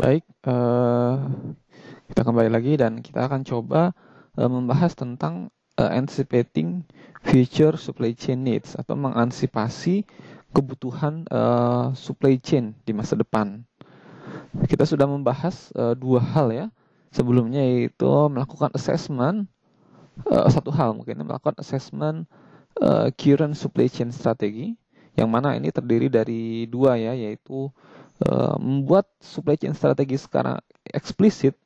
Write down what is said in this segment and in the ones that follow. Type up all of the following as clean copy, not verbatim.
Baik, kita kembali lagi dan kita akan coba membahas tentang anticipating future supply chain needs atau mengantisipasi kebutuhan supply chain di masa depan. Kita sudah membahas dua hal ya sebelumnya, yaitu melakukan assessment, satu hal mungkin melakukan assessment current supply chain strategy, yang mana ini terdiri dari dua ya, yaitu membuat supply chain strategi secara eksplisit.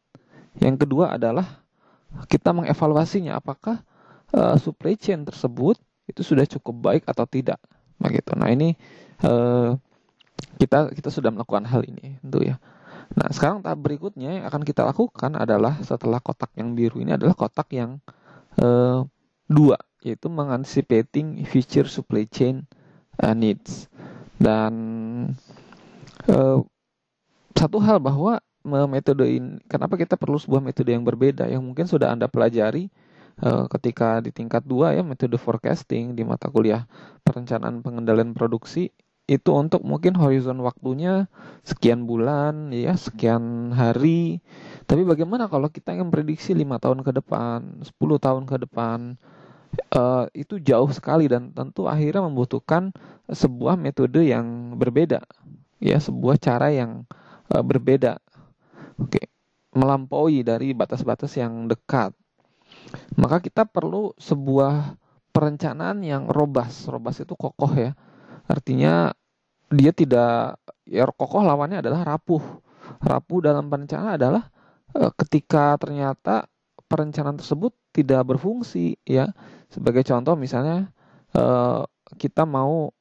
Yang kedua adalah kita mengevaluasinya, apakah supply chain tersebut itu sudah cukup baik atau tidak. Begitu. Nah, ini uh, kita sudah melakukan hal ini tentu ya. Nah, sekarang tahap berikutnya yang akan kita lakukan adalah setelah kotak yang biru ini adalah kotak yang dua, yaitu menganticipating future supply chain needs. Dan uh, satu hal bahwa metode ini, kenapa kita perlu sebuah metode yang berbeda yang mungkin sudah Anda pelajari ketika di tingkat 2 ya, metode forecasting di mata kuliah perencanaan pengendalian produksi, itu untuk mungkin horizon waktunya sekian bulan ya, sekian hari. Tapi bagaimana kalau kita yang prediksi 5 tahun ke depan, 10 tahun ke depan? Itu jauh sekali dan tentu akhirnya membutuhkan sebuah metode yang berbeda ya, sebuah cara yang berbeda. Oke, melampaui dari batas-batas yang dekat. Maka kita perlu sebuah perencanaan yang robust. Robust itu kokoh ya. Artinya dia tidak, ya kokoh lawannya adalah rapuh. Rapuh dalam perencanaan adalah ketika ternyata perencanaan tersebut tidak berfungsi ya. Sebagai contoh misalnya eh, kita mau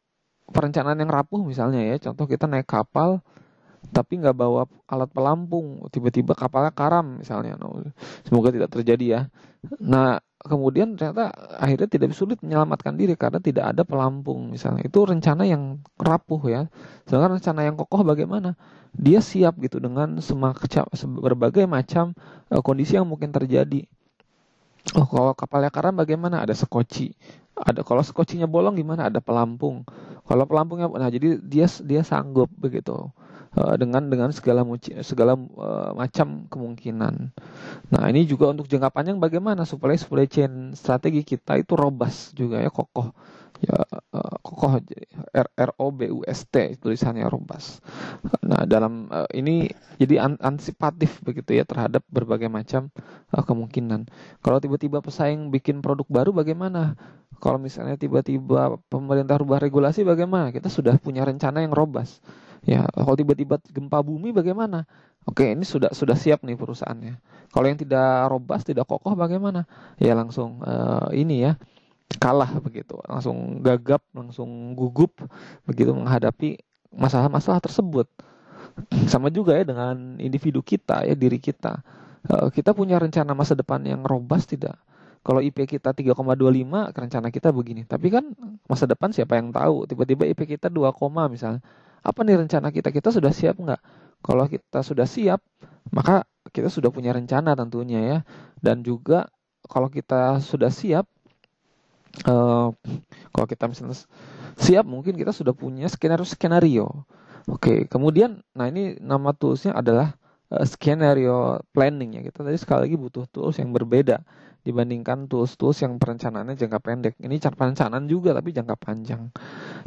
perencanaan yang rapuh misalnya ya. Contoh kita naik kapal tapi nggak bawa alat pelampung, tiba-tiba kapalnya karam misalnya. No, semoga tidak terjadi ya. Nah, kemudian ternyata akhirnya tidak sulit menyelamatkan diri karena tidak ada pelampung misalnya. Itu rencana yang rapuh ya. Sedangkan rencana yang kokoh bagaimana? Dia siap gitu dengan berbagai macam kondisi yang mungkin terjadi. Oh, kalau kapalnya karam bagaimana? Ada sekoci. Ada, kalau sekocinya bolong gimana? Ada pelampung. Kalau pelampungnya, nah jadi dia sanggup begitu dengan segala macam kemungkinan. Nah, ini juga untuk jangka panjang bagaimana supaya supply chain strategi kita itu robust juga ya, kokoh. Ya, kokoh, ROBUST tulisannya robust. Nah, dalam ini jadi antisipatif begitu ya terhadap berbagai macam kemungkinan. Kalau tiba-tiba pesaing bikin produk baru bagaimana? Kalau misalnya tiba-tiba pemerintah rubah regulasi bagaimana? Kita sudah punya rencana yang robust. Ya, kalau tiba-tiba gempa bumi bagaimana? Oke, ini sudah siap nih perusahaannya. Kalau yang tidak robust, tidak kokoh bagaimana? Ya langsung ini ya, kalah begitu. Langsung gagap, langsung gugup begitu menghadapi masalah-masalah tersebut. Sama juga ya dengan individu kita ya, diri kita. Kita punya rencana masa depan yang robust tidak? Kalau IP kita 3,25, rencana kita begini. Tapi kan masa depan siapa yang tahu? Tiba-tiba IP kita 2, misalnya. Apa nih rencana kita? Kita sudah siap nggak? Kalau kita sudah siap, maka kita sudah punya rencana tentunya ya. Dan juga kalau kita sudah siap, eh, kalau kita misalnya siap, mungkin kita sudah punya skenario. Oke, kemudian, nah ini nama toolsnya adalah skenario planning ya. Kita tadi sekali lagi butuh tools yang berbeda dibandingkan tools-tools yang perencanaannya jangka pendek. Ini perencanaan juga tapi jangka panjang.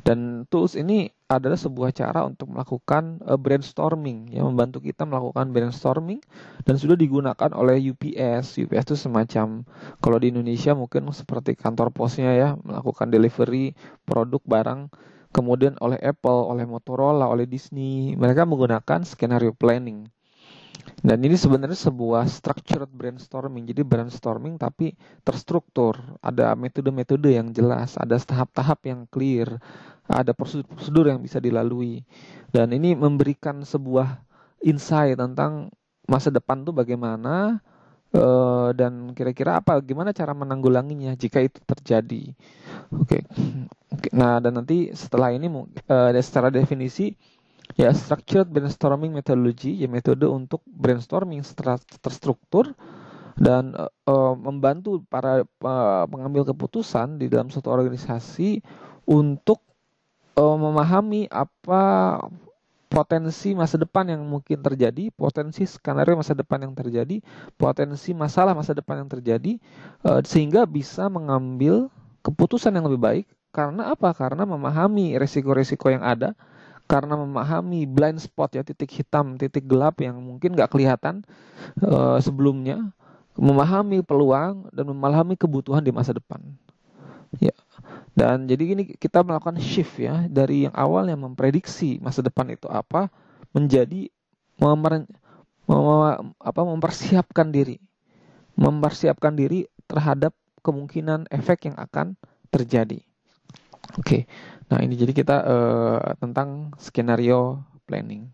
Dan tools ini adalah sebuah cara untuk melakukan brainstorming, yang membantu kita melakukan brainstorming dan sudah digunakan oleh UPS. UPS itu semacam, kalau di Indonesia mungkin seperti kantor posnya ya, melakukan delivery produk barang. Kemudian oleh Apple, oleh Motorola, oleh Disney, mereka menggunakan skenario planning. Dan ini sebenarnya sebuah structured brainstorming. Jadi brainstorming tapi terstruktur. Ada metode-metode yang jelas, ada tahap-tahap yang clear, ada prosedur-prosedur yang bisa dilalui. Dan ini memberikan sebuah insight tentang masa depan tuh bagaimana, dan kira-kira apa, gimana cara menanggulanginya jika itu terjadi. Oke. Oke. Nah, dan nanti setelah ini secara definisi ya, structured brainstorming methodology, ya metode untuk brainstorming terstruktur dan membantu para pengambil keputusan di dalam suatu organisasi untuk memahami apa potensi masa depan yang mungkin terjadi, potensi skenario masa depan yang terjadi, potensi masalah masa depan yang terjadi, sehingga bisa mengambil keputusan yang lebih baik. Karena apa? Karena memahami resiko-resiko yang ada, karena memahami blind spot ya, titik hitam, titik gelap yang mungkin nggak kelihatan sebelumnya, memahami peluang dan memahami kebutuhan di masa depan. Ya. Dan jadi gini, kita melakukan shift ya dari yang awalnya memprediksi masa depan itu apa menjadi mempersiapkan diri terhadap kemungkinan efek yang akan terjadi. Oke. Nah, ini jadi kita tentang skenario planning.